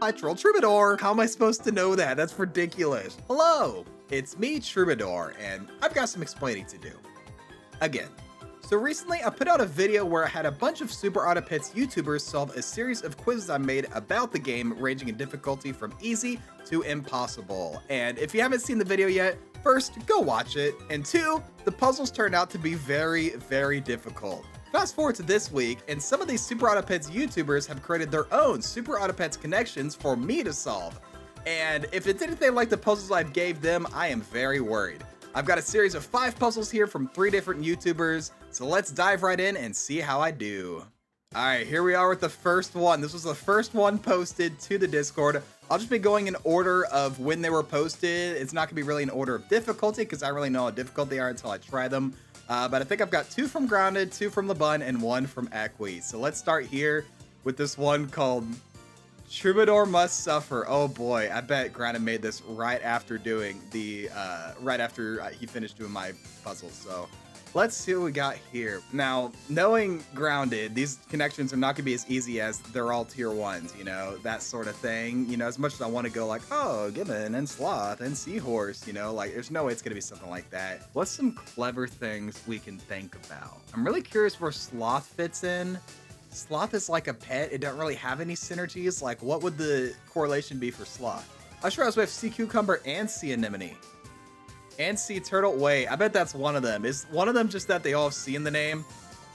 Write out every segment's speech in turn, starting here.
Hi, Troll Troubadour. How am I supposed to know that? That's ridiculous. Hello, it's me, Troubadour, and I've got some explaining to do. Again. So recently, I put out a video where I had a bunch of superautopets YouTubers solve a series of quizzes I made about the game, ranging in difficulty from easy to impossible. And if you haven't seen the video yet, first, go watch it. And two, the puzzles turned out to be very, very difficult. Fast forward to this week, and some of these superautopets YouTubers have created their own superautopets connections for me to solve. And if it's anything like the puzzles I gave them, I am very worried. I've got a series of 5 puzzles here from 3 different YouTubers, so let's dive right in and see how I do. Alright, here we are with the first one. This was the first one posted to the Discord. I'll just be going in order of when they were posted. It's not going to be really in order of difficulty, because I don't really know how difficult they are until I try them. But I think I've got 2 from Grounded, 2 from the Bun, and 1 from Equi. So let's start here with this one called Troubadour Must Suffer. Oh boy, I bet Grounded made this right after doing the, right after he finished doing my puzzles. So let's see what we got here. Now, knowing Grounded, these connections are not gonna be as easy as they're all tier 1s, you know, that sort of thing. You know, as much as I want to go like, oh, Gibbon and Sloth and Seahorse, you know, like there's no way it's gonna be something like that. What's some clever things we can think about? I'm really curious where Sloth fits in. Sloth is like a pet. It don't really have any synergies. Like, what would the correlation be for Sloth? I sure as we have Sea Cucumber and Sea Anemone. And Sea Turtle. Wait, I bet that's one of them. Is one of them just that they all have sea in the name?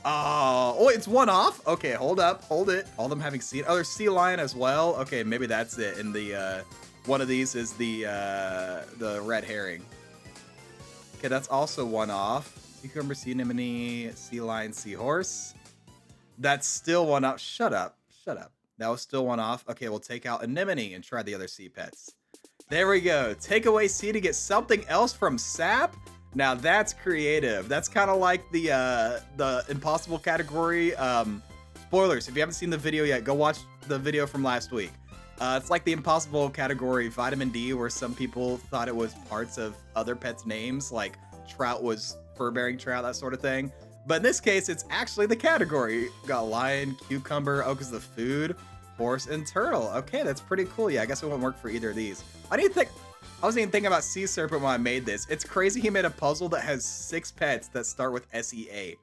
Oh, it's one off? Okay, hold up. Hold it. All of them having sea. Oh, there's Sea Lion as well. Okay, maybe that's it. And the, one of these is the red herring. Okay, that's also one off. Sea Cucumber, Sea Anemone, Sea Lion, Seahorse. That's still one off. Shut up. Shut up. That was still one off. Okay, we'll take out Anemone and try the other sea pets. There we go. Take away C to get something else from SAP. Now that's creative. That's kind of like the impossible category. Spoilers, if you haven't seen the video yet, go watch the video from last week. It's like the impossible category vitamin D, where some people thought it was parts of other pets' names, like trout was fur-bearing trout, that sort of thing. But in this case, it's actually the category. Got lion, cucumber, oh, because the food, horse, and turtle. Okay, that's pretty cool. Yeah, I guess it won't work for either of these. I was even thinking about Sea Serpent when I made this. It's crazy he made a puzzle that has 6 pets that start with SEA.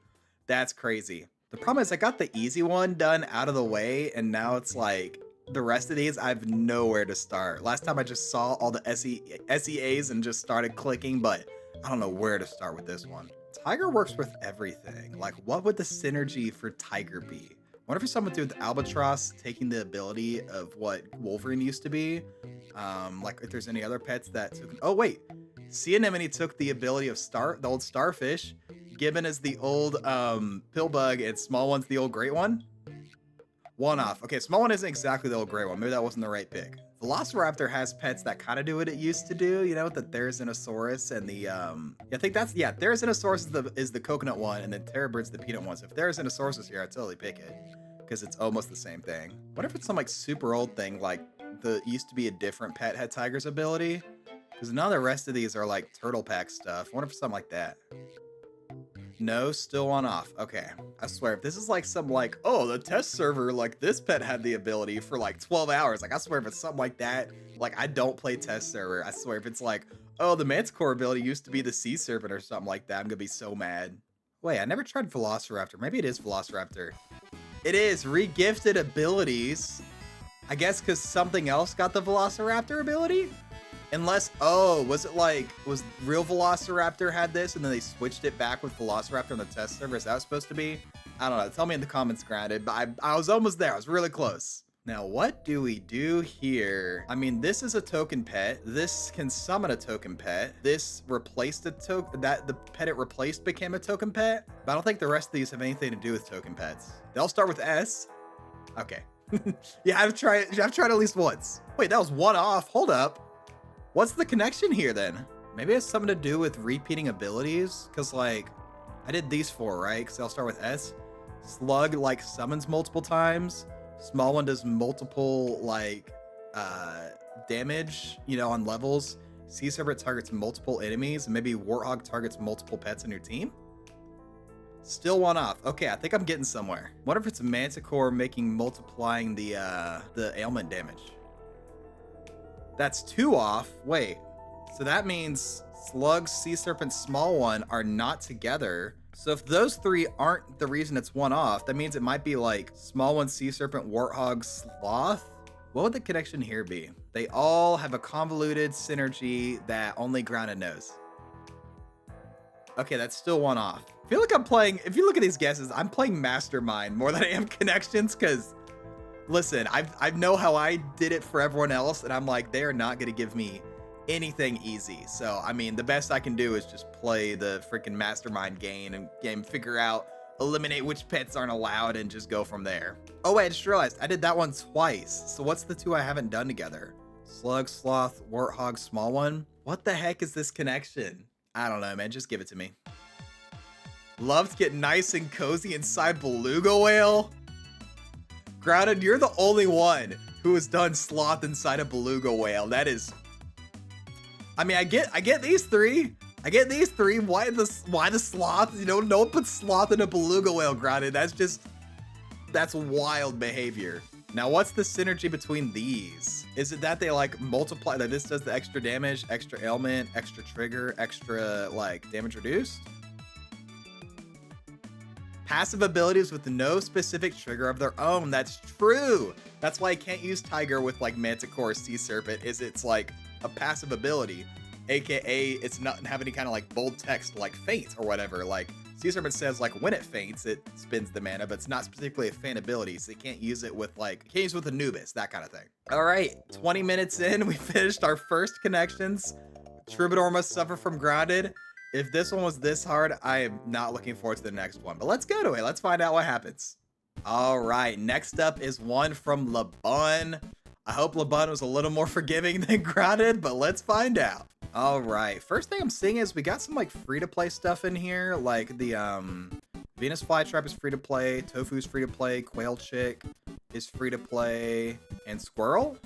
That's crazy. The problem is I got the easy one done out of the way, and now it's like the rest of these, I have nowhere to start. Last time I just saw all the SEAs and just started clicking, but I don't know where to start with this one. Tiger works with everything. Like, what would the synergy for Tiger be? I wonder if it's something to do with Albatross taking the ability of what Wolverine used to be. Like if there's any other pets that took. Oh wait, Sea Anemone took the ability of the old starfish. Gibbon is the old pillbug, and Small One's the old great one. One off. Okay, Small One isn't exactly the old gray one. Maybe that wasn't the right pick. Velociraptor has pets that kind of do what it used to do, you know, the Therizinosaurus and the, I think that's, yeah, Therizinosaurus is the coconut one, and then Terrorbird's the peanut one. So if Therizinosaurus is here, I'd totally pick it, because it's almost the same thing. What if it's some, like, super old thing, like, used to be a different pet had Tiger's ability? Because none of the rest of these are, like, Turtle Pack stuff. What if it's something like that? No, still one off. Okay, I swear, if this is like some like, oh, the test server, like this pet had the ability for like 12 hours. Like, I swear if it's something like that, like I don't play test server. I swear if it's like, oh, the Manticore ability used to be the Sea Serpent or something like that, I'm gonna be so mad. Wait, I never tried Velociraptor. Maybe it is Velociraptor. It is re-gifted abilities. I guess because something else got the Velociraptor ability? Unless, oh, was real Velociraptor had this and then they switched it back with Velociraptor on the test server? Is that supposed to be? I don't know. Tell me in the comments, Grounded. But I was almost there. I was really close. Now, what do we do here? I mean, this is a token pet. This can summon a token pet. This replaced a token, the pet it replaced became a token pet. But I don't think the rest of these have anything to do with token pets. They all start with S. Okay. Yeah, I've tried at least once. Wait, that was one off. Hold up. What's the connection here then? Maybe it has something to do with repeating abilities? Because like, I did these 4, right? Because they'll start with S. Slug like summons multiple times. Small One does multiple like damage, you know, on levels. Sea Serpent targets multiple enemies. And maybe Warthog targets multiple pets in your team. Still one off. Okay, I think I'm getting somewhere. What if it's Manticore multiplying the ailment damage? That's 2 off. Wait, so that means slug, sea serpent, small one are not together. So if those 3 aren't the reason it's 1 off, that means it might be like small one, sea serpent, warthog, sloth. What would the connection here be? They all have a convoluted synergy that only Grounded knows. Okay, that's still 1 off. I feel like I'm playing, if you look at these guesses, I'm playing Mastermind more than I am Connections, because listen, I know how I did it for everyone else, and I'm like, they are not going to give me anything easy. So, I mean, the best I can do is just play the freaking Mastermind game, figure out, eliminate which pets aren't allowed, and just go from there. Oh, wait, I just realized I did that one twice. So what's the 2 I haven't done together? Slug, sloth, warthog, small one? What the heck is this connection? I don't know, man. Just give it to me. Love to get nice and cozy inside beluga whale. Grounded, you're the only one who has done sloth inside a beluga whale. That is, I mean, I get these 3. I get these 3. Why the sloth? You know, no one puts sloth in a beluga whale, Grounded. That's wild behavior. Now, what's the synergy between these? Is it that they like multiply, that this does the extra damage, extra ailment, extra trigger, extra like damage reduced? Passive abilities with no specific trigger of their own. That's true. That's why I can't use Tiger with like Manticore, Sea Serpent, is it's like a passive ability. AKA it's not have any kind of like bold text like Faint or whatever. Like Sea Serpent says like when it faints, it spins the mana, but it's not specifically a faint ability. So you can't use it with like, you can't use it with Anubis, that kind of thing. All right, 20 minutes in, we finished our first connections. Troubadour must suffer from Grounded. If this one was this hard, I am not looking forward to the next one, but let's go to it. Let's find out what happens. All right, next up is one from LeBun. I hope LeBun was a little more forgiving than Grounded, but let's find out. All right, first thing I'm seeing is we got some like free-to-play stuff in here, like the Venus Flytrap is free to play, Tofu's free to play, Quail Chick is free to play, and Squirrel?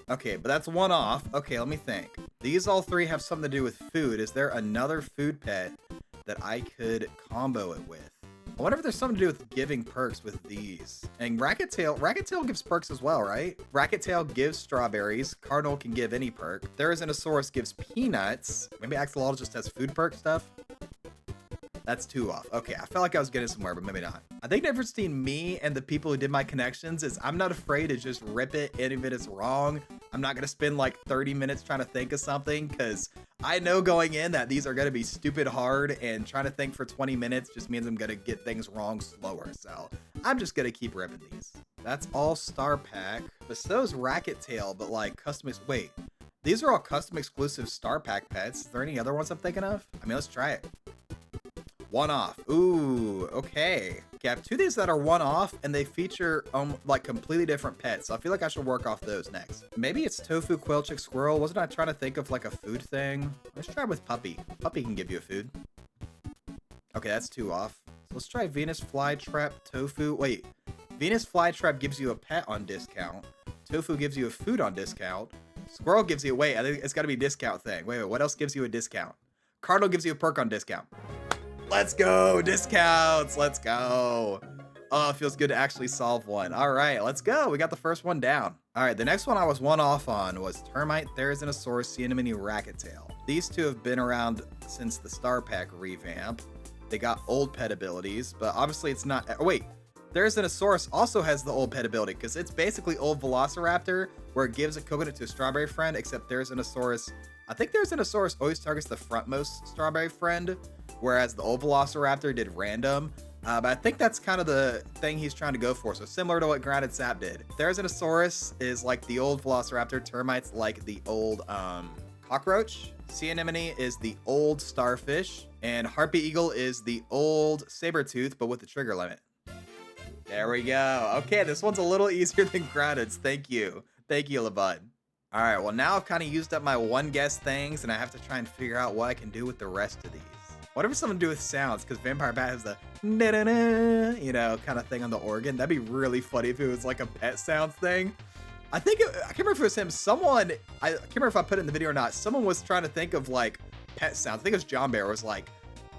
Okay, but that's 1 off. Okay, let me think. These all 3 have something to do with food. Is there another food pet that I could combo it with? I wonder if there's something to do with giving perks with these. And Racket-Tail gives perks as well, right? Racket-Tail gives strawberries. Cardinal can give any perk. Therizinosaurus gives peanuts. Maybe Axolotl just has food perk stuff. That's 2 off. Okay, I felt like I was getting somewhere, but maybe not. I think the difference between me and the people who did my connections is I'm not afraid to just rip it, and if it is wrong, I'm not gonna spend like 30 minutes trying to think of something, because I know going in that these are gonna be stupid hard, and trying to think for 20 minutes just means I'm gonna get things wrong slower. So I'm just gonna keep ripping these. That's all Star Pack, but so is Racket-Tail, but like custom, wait, these are all custom exclusive Star Pack pets. Is there any other ones I'm thinking of? I mean, let's try it. 1 off. Ooh, okay. Okay, I have 2 of these that are 1 off, and they feature like completely different pets. So I feel like I should work off those next. Maybe it's Tofu, Quail Chick, Squirrel. Wasn't I trying to think of like a food thing? Let's try with Puppy. Puppy can give you a food. Okay, that's 2 off. So let's try Venus Flytrap, Tofu. Wait, Venus Flytrap gives you a pet on discount. Tofu gives you a food on discount. Squirrel gives you, wait, I think it's gotta be a discount thing. Wait, what else gives you a discount? Cardinal gives you a perk on discount. Let's go, discounts, let's go. Oh, it feels good to actually solve one. All right, let's go. We got the first one down. All right, the next one I was 1 off on was Termite, Therizinosaurus, Sea Anemone, Racket-Tail. These 2 have been around since the Star Pack revamp. They got old pet abilities, but obviously it's not, oh, wait. Therizinosaurus also has the old pet ability, because it's basically old Velociraptor, where it gives a coconut to a strawberry friend, except Therizinosaurus, I think Therizinosaurus always targets the frontmost strawberry friend, whereas the old Velociraptor did random. But I think that's kind of the thing he's trying to go for. So similar to what Grounded Sap did. Therizinosaurus is like the old Velociraptor. Termite's like the old cockroach. Sea Anemone is the old starfish. And Harpy Eagle is the old Sabertooth, but with the trigger limit. There we go. Okay, this one's a little easier than Grounded's. Thank you. Thank you, LeBud. All right, well, now I've kind of used up my 1 guess things, and I have to try and figure out what I can do with the rest of these. Whatever something to do with sounds, because Vampire Bat has the na-na-na, you know, kind of thing on the organ. That'd be really funny if it was like a pet sounds thing. I can't remember if it was him. Someone, I can't remember if I put it in the video or not. Someone was trying to think of like pet sounds. I think it was John Bear was like,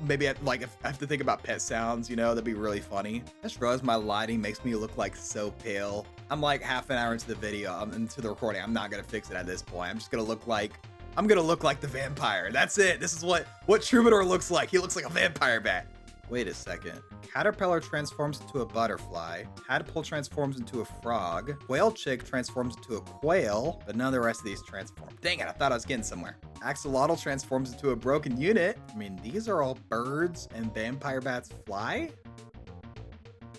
maybe if I have to think about pet sounds, you know, that'd be really funny. I just realized my lighting makes me look like so pale. I'm like half an hour into the video, into the recording. I'm not gonna fix it at this point. I'm just gonna look like, I'm gonna look like the vampire. That's it. This is what Troubadour looks like. He looks like a vampire bat. Wait a second. Caterpillar transforms into a butterfly. Tadpole transforms into a frog. Whale chick transforms into a quail, but none of the rest of these transform. Dang it, I thought I was getting somewhere. Axolotl transforms into a broken unit. I mean, these are all birds and vampire bats fly?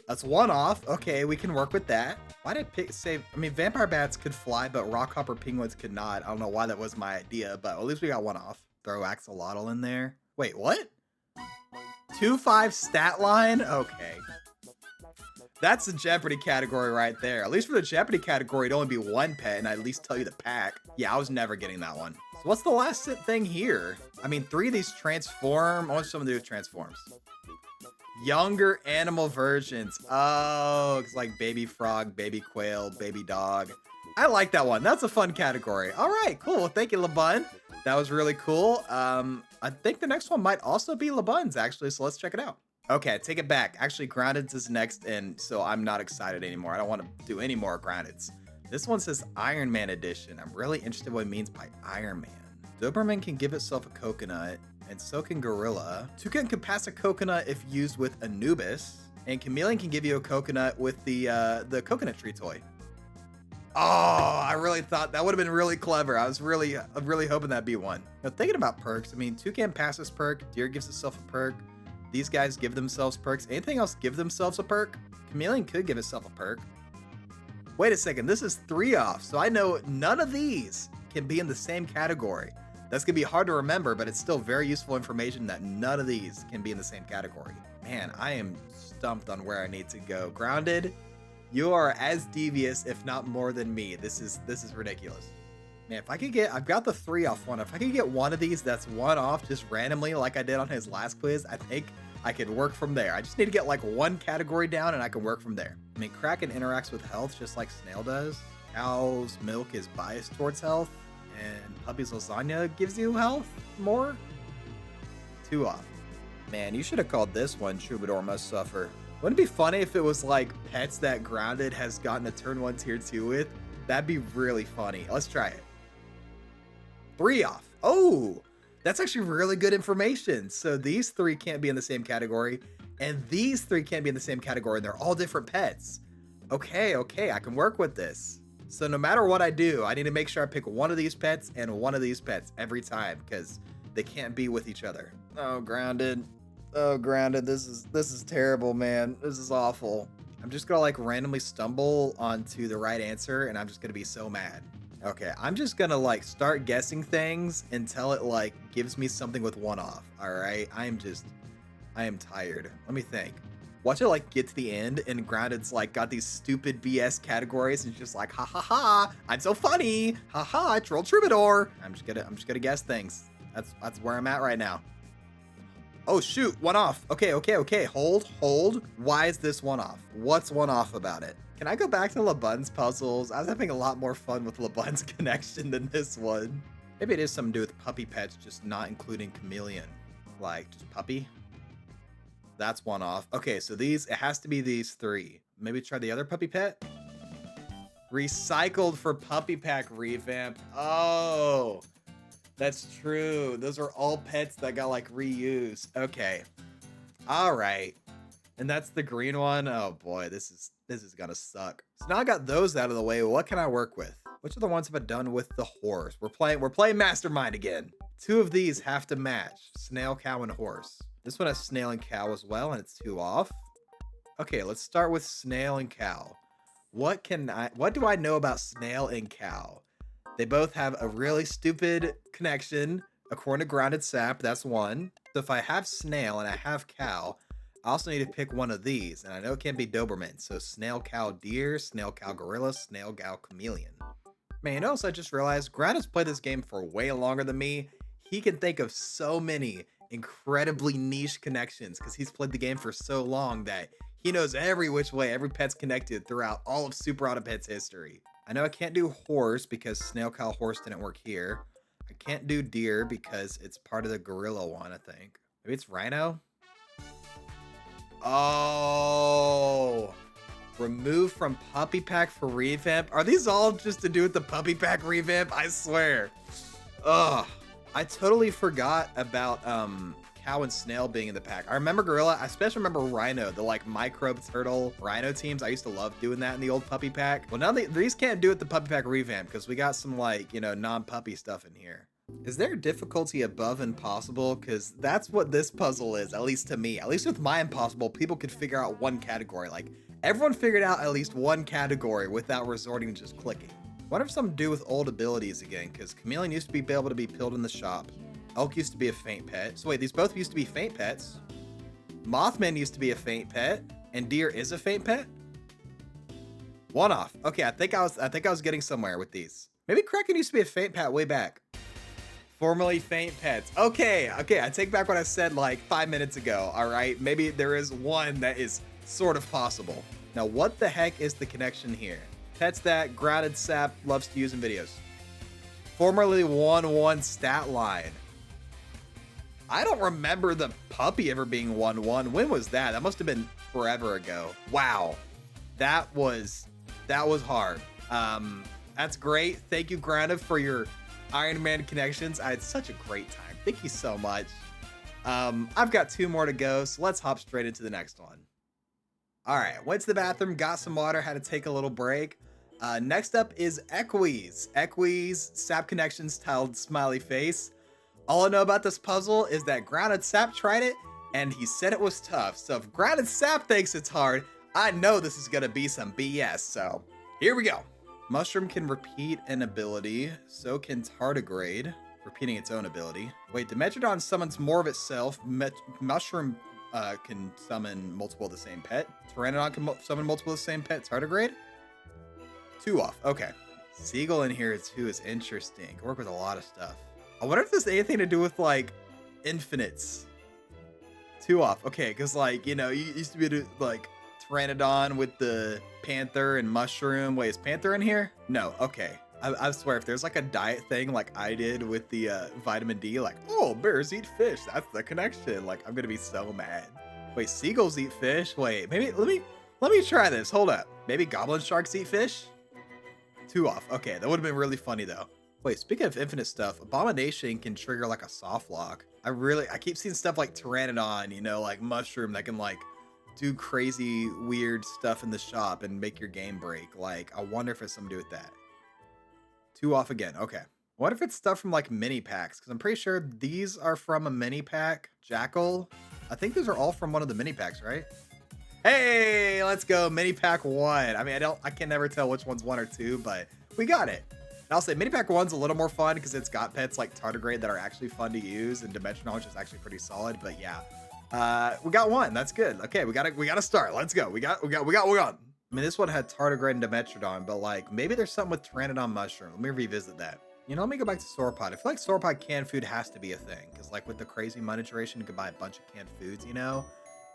That's one off. Okay, we can work with that. Why did I say, I mean, vampire bats could fly, but rockhopper penguins could not. I don't know why that was my idea, but at least we got one off. Throw axolotl in there. Wait, what? 2-5 stat line? Okay. That's the Jeopardy category right there. At least for the Jeopardy category, it'd only be one pet, and I'd at least tell you the pack. Yeah, I was never getting that one. So what's the last thing here? I mean, 3 of these transform. I want something to do with transforms. Younger animal versions. Oh, it's like baby frog, baby quail, baby dog. I like that one. That's a fun category. All right, cool. Thank you, LeBun. That was really cool. I think the next one might also be LeBun's, actually, so let's check it out. Okay, take it back. Actually, Grounded's is next, and so I'm not excited anymore. I don't want to do any more Grounded's. This one says Iron Man Edition. I'm really interested in what it means by Iron Man. Doberman can give itself a coconut, and so can Gorilla. Toucan can pass a coconut if used with Anubis, and Chameleon can give you a coconut with the coconut tree toy. Oh, I really thought that would have been really clever. I'm really hoping that'd be one. Now, thinking about perks, I mean, Toucan passes perk, Deer gives itself a perk, these guys give themselves perks. Anything else give themselves a perk? Chameleon could give itself a perk. Wait a second, this is 3 off, so I know none of these can be in the same category. That's gonna be hard to remember, but it's still very useful information that none of these can be in the same category. Man, I am stumped on where I need to go. Grounded, you are as devious, if not more than me. This is ridiculous. Man, if I could get, I've got the 3 off one. If I could get one of these that's 1 off just randomly like I did on his last quiz, I think I could work from there. I just need to get like one category down and I can work from there. I mean, Kraken interacts with health just like Snail does. Cow's milk is biased towards health. And Puppy's lasagna gives you health more? 2 off. Man, you should have called this one Troubadour Must Suffer. Wouldn't it be funny if it was like pets that Grounded has gotten a turn 1 tier 2 with? That'd be really funny. Let's try it. 3 off. Oh, that's actually really good information. So these 3 can't be in the same category, and these 3 can't be in the same category. They're all different pets. Okay, I can work with this. So no matter what I do, I need to make sure I pick one of these pets and one of these pets every time because they can't be with each other. Oh, Grounded. Oh, Grounded. This is terrible, man. This is awful. I'm just gonna like randomly stumble onto the right answer and I'm just gonna be so mad. Okay, I'm just gonna like start guessing things until it like gives me something with 1 off. All right, I am tired. Let me think. Watch it like get to the end and Grounded's like got these stupid BS categories and it's just like, ha ha ha, I'm so funny. Ha ha, I trolled Troubadour. I'm just gonna guess things. That's where I'm at right now. Oh shoot, 1 off. Okay. Hold. Why is this 1 off? What's 1 off about it? Can I go back to LeBun's puzzles? I was having a lot more fun with LeBun's connection than this one. Maybe it is something to do with puppy pets, just not including Chameleon. Like, just puppy? That's 1 off. Okay, so it has to be these 3. Maybe try the other puppy pet? Recycled for puppy pack revamp. Oh, that's true. Those are all pets that got like reused. Okay. All right. And that's the green one. Oh boy, this is gonna suck. So now I got those out of the way. What can I work with? Which of the ones have I done with the horse? We're playing Mastermind again. 2 of these have to match. Snail, cow, and horse. This one has snail and cow as well, and it's 2 off. Okay, let's start with snail and cow. What do I know about snail and cow? They both have a really stupid connection, according to Grounded Sap. That's 1. So if I have snail and I have cow, I also need to pick one of these, and I know it can't be Doberman. So snail, cow, deer, snail, cow, gorilla, snail, cow, chameleon. Man, you know what I just realized? Grounded's played this game for way longer than me. He can think of so many incredibly niche connections because he's played the game for so long that he knows every which way every pet's connected throughout all of superautopets history. I know I can't do horse because snail, cow, horse didn't work here. I can't do deer because it's part of the gorilla one, I think. Maybe it's rhino? Oh, Remove from puppy pack for revamp. Are these all just to do with the puppy pack revamp? I swear. Ugh. I totally forgot about cow and snail being in the pack. I remember gorilla. I especially remember rhino, the like microbe turtle rhino teams. I used to love doing that in the old puppy pack. Well, now these can't do it the puppy pack revamp because we got some like, you know, non-puppy stuff in here. Is there difficulty above impossible? Because that's what this puzzle is, at least to me. At least with my impossible, people could figure out one category. Like everyone figured out at least one category without resorting to just clicking. What if something to do with old abilities again? Because Chameleon used to be able to be pilled in the shop. Elk used to be a faint pet. So wait, these both used to be faint pets. Mothman used to be a faint pet, and deer is a faint pet. One off. Okay, I think I was getting somewhere with these. Maybe Kraken used to be a faint pet way back. Formerly faint pets. Okay, I take back what I said like 5 minutes ago. All right, maybe there is one that is sort of possible. Now, what the heck is the connection here? Pets that grounded sap loves to use in videos. Formerly 1-1 stat line. I don't remember the puppy ever being 1-1. When was that? That must have been forever ago. Wow. That was hard. That's great. Thank you, Grounded, for your Iron Man connections. I had such a great time. Thank you so much. I've got 2 more to go, so let's hop straight into the next one. All right, went to the bathroom, got some water, had to take a little break. Next up is Equi's. Equi's SAP connections tiled smiley face. All I know about this puzzle is that Grounded Sap tried it, and he said it was tough. So if Grounded Sap thinks it's hard, I know this is gonna be some BS, so here we go. Mushroom can repeat an ability, so can Tardigrade, repeating its own ability. Wait, Dimetrodon summons more of itself. Mushroom can summon multiple of the same pet. Pteranodon can summon multiple of the same pet. Tardigrade? 2 off. Okay. Seagull in here too is interesting. Can work with a lot of stuff. I wonder if this has anything to do with like infinites. 2 off. Okay, because like, you know, you used to be able to like Pteranodon with the Panther and Mushroom. Wait, is Panther in here? No. Okay. I swear, if there's like a diet thing like I did with the vitamin D, like, oh, bears eat fish. That's the connection. Like, I'm gonna be so mad. Wait, seagulls eat fish? Wait, maybe let me try this. Hold up. Maybe goblin sharks eat fish? 2 off. Okay, that would have been really funny though. Wait, speaking of infinite stuff, Abomination can trigger like a soft lock. I keep seeing stuff like Pteranodon, you know, like Mushroom that can like do crazy weird stuff in the shop and make your game break. Like, I wonder if it's something to do with that. 2 off again. Okay. What if it's stuff from like mini packs? Because I'm pretty sure these are from a mini pack. Jackal. I think these are all from one of the mini packs, right? Hey, let's go. Mini pack 1. I mean, I can never tell which one's 1 or 2, but we got it. And I'll say mini pack 1's a little more fun because it's got pets like Tardigrade that are actually fun to use, and Dimensional, which is actually pretty solid. But yeah, we got 1. That's good. Okay, we gotta start. Let's go. We got. I mean, this one had Tardigrade and Dimetrodon, but like maybe there's something with Pteranodon Mushroom. Let me revisit that. You know, let me go back to Sauropod. I feel like Sauropod canned food has to be a thing because like with the crazy monetization, you can buy a bunch of canned foods, you know?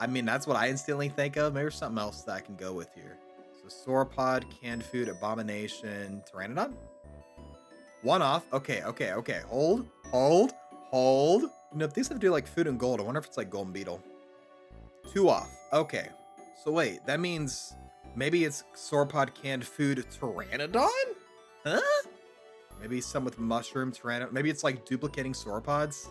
I mean, that's what I instantly think of. Maybe there's something else that I can go with here. So Sauropod, canned food, Abomination, Pteranodon? 1 off. Okay. Hold. You know, if these have to do like food and gold, I wonder if it's like Golden Beetle. 2 off. Okay. So wait, that means maybe it's Sauropod, canned food, Pteranodon? Huh? Maybe some with mushroom, Pteranodon. Maybe it's like duplicating Sauropods.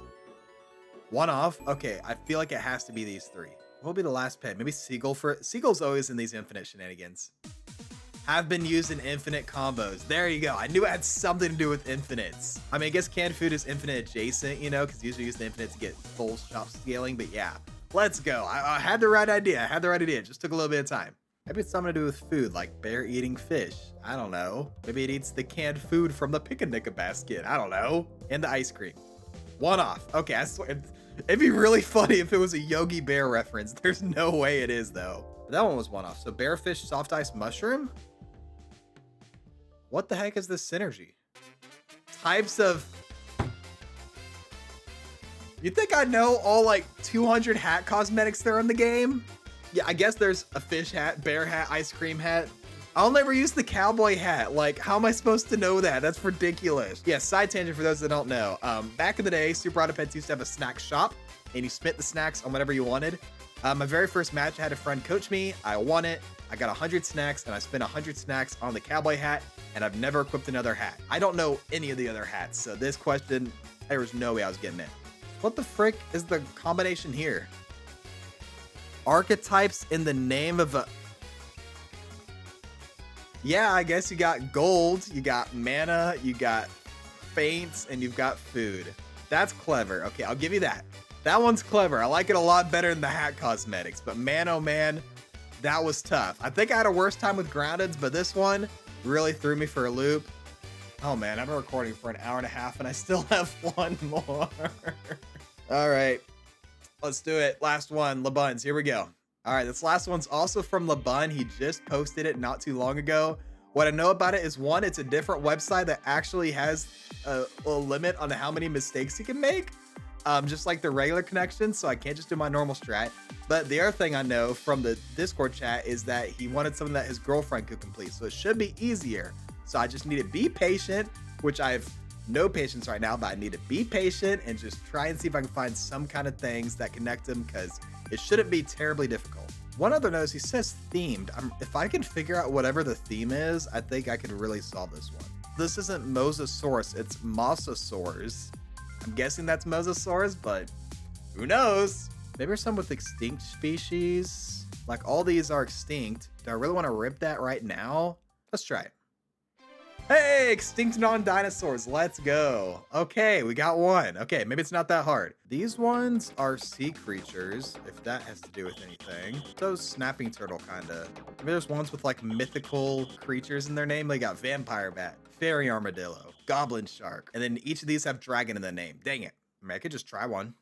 1 off. Okay, I feel like it has to be these 3. What will be the last pet? Maybe Seagull Seagull's always in these infinite shenanigans. Have been used in infinite combos. There you go. I knew it had something to do with infinites. I mean, I guess canned food is infinite adjacent, you know, because usually use the infinite to get full shop scaling. But yeah, let's go. I had the right idea. It just took a little bit of time. Maybe it's something to do with food, like bear eating fish. I don't know. Maybe it eats the canned food from the picnic basket. I don't know. And the ice cream. 1 off. Okay, I swear. It'd be really funny if it was a Yogi Bear reference. There's no way it is, though. That one was 1 off. So bearfish, soft ice, mushroom? What the heck is this synergy? Types of... You think I know all like 200 hat cosmetics that are in the game? Yeah, I guess there's a fish hat, bear hat, ice cream hat. I'll never use the cowboy hat. Like, how am I supposed to know that? That's ridiculous. Yeah, side tangent for those that don't know. Back in the day, superautopets used to have a snack shop, and you spent the snacks on whatever you wanted. My very first match, I had a friend coach me. I won it. I got 100 snacks and I spent 100 snacks on the cowboy hat, and I've never equipped another hat. I don't know any of the other hats, so this question, there was no way I was getting it. What the frick is the combination here? Archetypes in the name of a... Yeah, I guess you got gold, you got mana, you got faints, and you've got food. That's clever. Okay, I'll give you that. That one's clever. I like it a lot better than the hat cosmetics, but man, oh man, that was tough. I think I had a worse time with groundeds, but this one really threw me for a loop. Oh man, I've been recording for an hour and a half and I still have one more. All right, let's do it. Last one, LeBuns, here we go. All right, this last one's also from LeBun. He just posted it not too long ago. What I know about it is, one, it's a different website that actually has a limit on how many mistakes you can make, just like the regular connection, so I can't just do my normal strat. But the other thing I know from the Discord chat is that he wanted something that his girlfriend could complete, so it should be easier. So I just need to be patient, which I have no patience right now, but I need to be patient and just try and see if I can find some kind of things that connect them, because it shouldn't be terribly difficult. One other note, he says themed. If I can figure out whatever the theme is, I think I could really solve this one. This isn't Mosasaurus, it's Mosasaurs. I'm guessing that's Mosasaurs, but who knows? Maybe there's some with extinct species. Like, all these are extinct. Do I really want to rip that right now? Let's try it. Hey, extinct non-dinosaurs, let's go. Okay, we got one. Okay, maybe it's not that hard. These ones are sea creatures, if that has to do with anything. Those snapping turtle, kinda. Maybe there's ones with like mythical creatures in their name. They got vampire bat, fairy armadillo, goblin shark, and then each of these have dragon in the name. Dang it. I mean, I could just try one.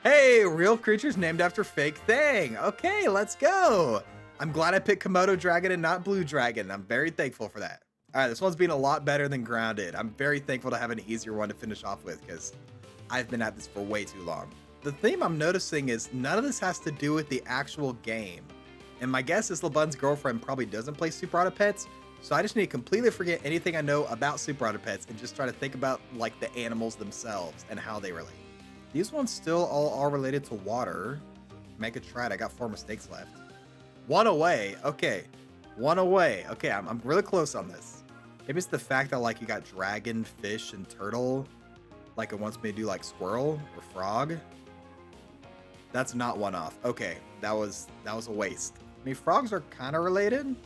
Hey, real creatures named after fake thing. Okay, let's go. I'm glad I picked Komodo dragon and not blue dragon. I'm very thankful for that. All right, this one's been a lot better than grounded. I'm very thankful to have an easier one to finish off with, because I've been at this for way too long. The theme I'm noticing is none of this has to do with the actual game. And my guess is LeBun's girlfriend probably doesn't play superautopets, so I just need to completely forget anything I know about superautopets and just try to think about like the animals themselves and how they relate. These ones still all are related to water. Make a try it. I got 4 mistakes left. One away. Okay. One away. Okay, I'm really close on this. Maybe it's the fact that like you got dragon, fish, and turtle. Like it wants me to do like squirrel or frog. That's not one off. Okay, that was a waste. I mean, frogs are kind of related.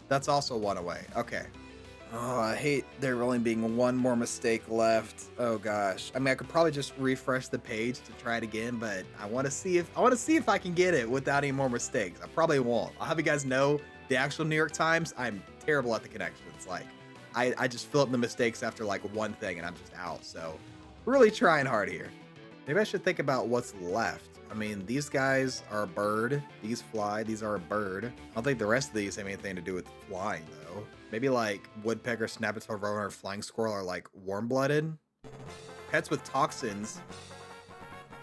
That's also one away. Okay. Oh, I hate there only being one more mistake left. Oh gosh. I mean, I could probably just refresh the page to try it again, but I want to see if I can get it without any more mistakes. I probably won't. I'll have you guys know the actual New York Times, I'm terrible at the connections. Like, I just fill up the mistakes after like one thing and I'm just out. So really trying hard here. Maybe I should think about what's left. I mean, these guys are a bird. These fly. These are a bird. I don't think the rest of these have anything to do with flying though. Maybe like woodpecker, snapping-tailed rover, or flying squirrel are like warm-blooded. Pets with toxins.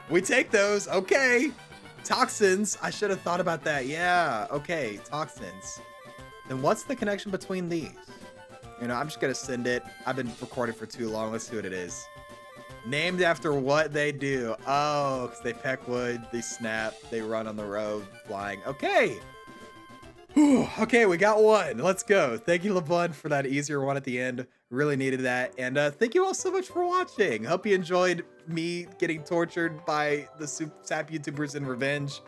We take those. Okay. Toxins. I should have thought about that. Yeah. Okay. Toxins. Then what's the connection between these? You know, I'm just going to send it. I've been recording for too long. Let's see what it is. Named after what they do. Oh, because they peck wood, they snap, they run on the road, flying. Okay. Whew. Okay, we got one. Let's go. Thank you, LeBun, for that easier one at the end. Really needed that. And thank you all so much for watching. Hope you enjoyed me getting tortured by the SAP YouTubers in revenge.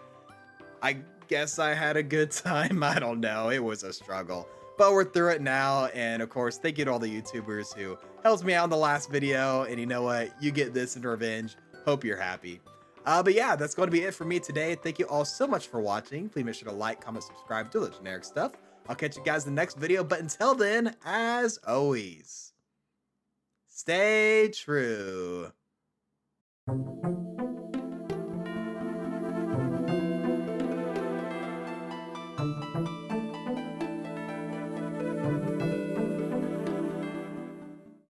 I guess I had a good time. I don't know. It was a struggle. But we're through it now, and of course, thank you to all the YouTubers who helped me out in the last video, and you know what? You get this in revenge. Hope you're happy. But yeah, that's going to be it for me today. Thank you all so much for watching. Please make sure to like, comment, subscribe, do the generic stuff. I'll catch you guys in the next video, but until then, as always, stay true.